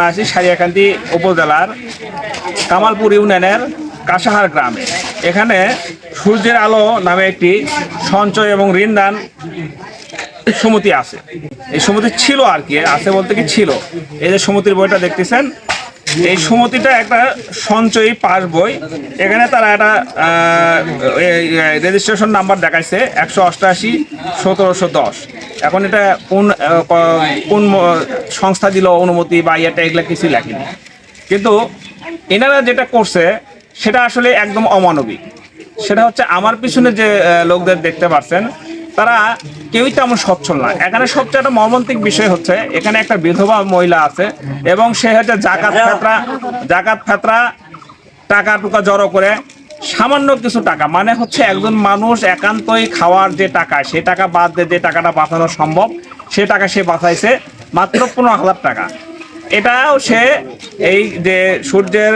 আছি সারিয়াকান্দি উপজেলার কামালপুর ইউনিয়নের কাশাহার গ্রামে। এখানে সূর্যের আলো নামে একটি সঞ্চয় এবং ঋণদান সমিতি আছে। এই সমিতি ছিল আর কি, আছে বলতে কি ছিল। এই যে সমিতির বইটা দেখতেছেন, এই সমিতিটা একটা সঞ্চয়ী পাস বই। এখানে তারা একটা রেজিস্ট্রেশন নাম্বার দেখাইছে 188-1710। এখন এটা কোন সংস্থা দিল অনুমতি বা এটা এগুলা কিছুই লেখেনি। কিন্তু এনারা যেটা করছে সেটা আসলে একদম অমানবিক। সেটা হচ্ছে আমার পিছনে যে লোকদের দেখতে পাচ্ছেন তারা কেউই তেমন সচ্ছল না। এখানে সবচেয়ে একটা মর্মান্তিক বিষয় হচ্ছে এখানে একটা বিধবা মহিলা আছে এবং সে হচ্ছে জাকাত ফেতরা টাকা টুকা জড়ো করে সামান্য কিছু টাকা, মানে হচ্ছে একজন মানুষ একান্তই খাওয়ার যে টাকা, সে টাকা বাদ দিয়ে যে টাকাটা বাঁচানো সম্ভব সে টাকা সে বাঁচাইছে মাত্র 15,000 টাকা। এটাও সে এই যে সূর্যের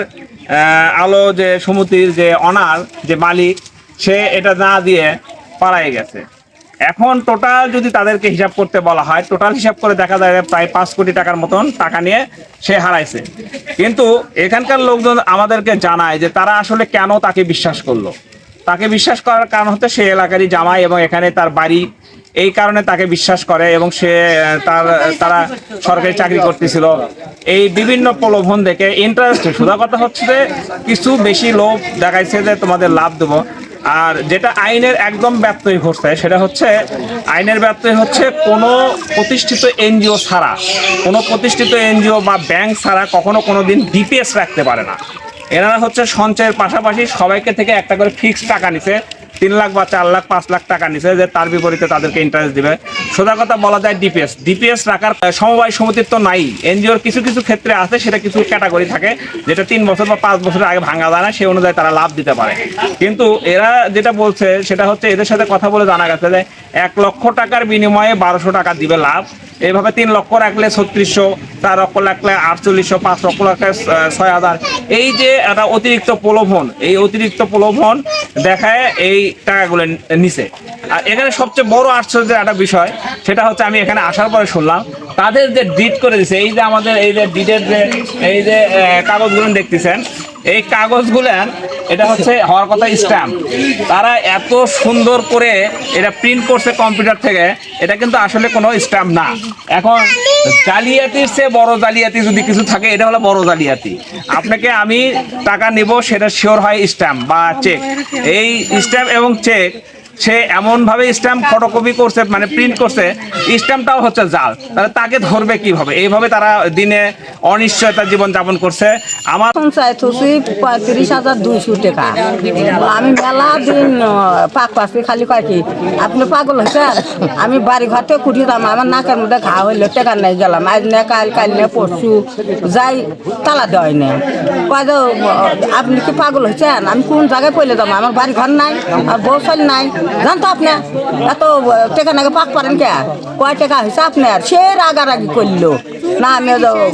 আলো যে সমিতির যে অনার যে মালিক, সে এটা না দিয়ে পালায়ে গেছে। এখন টোটাল যদি তাদেরকে হিসাব করতে বলা হয়, টোটাল হিসাব করে দেখা যায় প্রায় 5 কোটি টাকার মতন টাকা নিয়ে সে হারাইছে। কিন্তু এখানকার লোকজন আমাদেরকে জানায় যে তারা আসলে কেন তাকে বিশ্বাস করলো। তাকে বিশ্বাস করার কারণ হচ্ছে সে এলাকারই জামাই এবং এখানে তার বাড়ি, এই কারণে তাকে বিশ্বাস করে এবং সে তারা সরকারি চাকরি করতেছিল। এই বিভিন্ন প্রলোভন দেখে ইন্টারেস্টে, সোজা কথা হচ্ছে যে কিছু বেশি লোভ দেখাইছে যে তোমাদের লাভ দেবো। আর যেটা আইনের একদম ব্যত্যয় ঘটছে সেটা হচ্ছে আইনের ব্যত্যয় হচ্ছে কোনো প্রতিষ্ঠিত এনজিও ছাড়া, কোনো প্রতিষ্ঠিত এনজিও বা ব্যাংক ছাড়া কখনো কোনো দিন ডিপিএস রাখতে পারে না। এনারা হচ্ছে সঞ্চয়ের পাশাপাশি সবাইকে থেকে একটা করে ফিক্সড টাকা নিছে, 3 লাখ বা 4 লাখ 5 লাখ টাকা নিছে, যে তার বিপরীতে তাদেরকে ইন্টারেস্ট দিবে। সোজা কথা বলা যায় ডিপিএস রাখার সমবায় সমিতির তো নাই। এনজিওর কিছু কিছু ক্ষেত্রে আছে, সেটা কিছু ক্যাটাগরি থাকে যেটা 3 বছর বা 5 বছরের আগে ভাঙা যায় না, সেই অনুযায়ী তারা লাভ দিতে পারে। কিন্তু এরা যেটা বলছে সেটা হচ্ছে এদের সাথে কথা বলে জানা গেছে যে 1 লক্ষ টাকার বিনিময়ে 1200 টাকা দিবে লাভ। এইভাবে 3 লক্ষ রাখলে 3600, 4 লক্ষ রাখলে 4800, 5 লক্ষ রাখলে 6000। এই যে একটা অতিরিক্ত প্রলোভন, এই অতিরিক্ত প্রলোভন দেখায় এই টাকাগুলো নিছে। আর এখানে সবচেয়ে বড় আশ্চর্যের একটা বিষয় সেটা হচ্ছে আমি এখানে আসার পরে শুনলাম তাদের যে ডিড করে দিছে, এই যে আমাদের এই যে ডিডের যে এই যে কাগজগুলো দেখতেছেন, এই কাগজগুলো এটা হচ্ছে হওয়ার কথা স্ট্যাম্প। তারা এত সুন্দর করে এটা প্রিন্ট করছে কম্পিউটার থেকে, এটা কিন্তু আসলে কোনো স্ট্যাম্প না। এখন জালিয়াতির চেয়ে বড় জালিয়াতি যদি কিছু থাকে এটা হলো বড় জালিয়াতি। আপনাকে আমি টাকা নিব সেটা শিওর হয় স্ট্যাম্প বা চেক। এই স্ট্যাম্প এবং চেক সে এমনভাবে স্ট্যাম্প ফটোকপি করছে, মানে প্রিন্ট করছে, স্ট্যাম্পটাও হচ্ছে জাল। তাহলে তাকে ধরবে কিভাবে? এইভাবে তারা দিনে অনিশ্চয়তা জীবনযাপন করছে। আমার পঞ্চায়েত হচ্ছে 35,200 টাকা। আমি মেলা দিন পাক পাচ্ছি, খালি কয় কি আপনি পাগল হয়েছেন, আমি বাড়ি ঘরতে কুটি দাম, আমার নাকের মধ্যে ঘা হইলে টাকা নেই গেলাম, আজ নে কাল নে পরশু যাই তালা দেওয়াই নেই। কয় যে আপনি কি পাগল হয়েছেন, আমি কোন জায়গায় পড়লে যাবো, আমার বাড়ি ঘর নাই, আর বউ চল নাই, জানতো আপনি এত টাকা নাকি পাক পারেন কে, কয় টাকা হয়েছে আপনার, সে রাগারাগি করলো না। আমি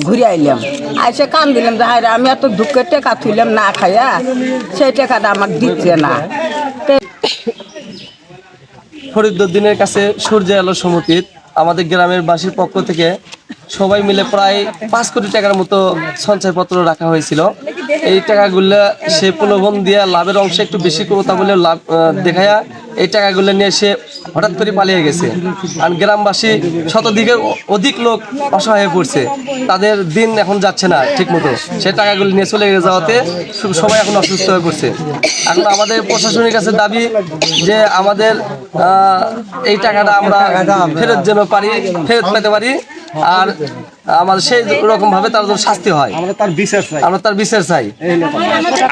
ঘুরে আইলাম, আইসে কান দিলাম যে হায় আমি এত দুঃখের টাকা তুইলাম না খাইয়া, সেই টাকাটা আমাকে দিচ্ছে না। ফরিদউদ্দিনের কাছে সূর্য আলো সমিতির আমাদের গ্রামের বাসীর পক্ষ থেকে সবাই মিলে প্রায় 5 কোটি টাকার মতো সঞ্চয়পত্র রাখা হয়েছিল। এই টাকাগুলো সে প্রলোভন দিয়ে লাভের অংশ একটু বেশি কথা বলে লাভ দেখায়া এই টাকাগুলো নিয়ে সে হঠাৎ করে পালিয়ে গেছে। আর গ্রামবাসী শতদিকের অধিক লোক অসহায় হয়ে পড়ছে, তাদের দিন এখন যাচ্ছে না ঠিক মতো। সে টাকাগুলো নিয়ে চলে যাওয়াতে সবাই এখন অসুস্থ হয়ে পড়ছে। এখন আমাদের প্রশাসনের কাছে দাবি যে আমাদের এই টাকাটা আমরা ফেরত যেন ফেরত পেতে পারি, আর আমাদের সেই রকম ভাবে তার জন্য শাস্তি হয়। আমরা তার বিচার চাই।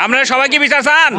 আপনারা সবাই কি বিচার চান?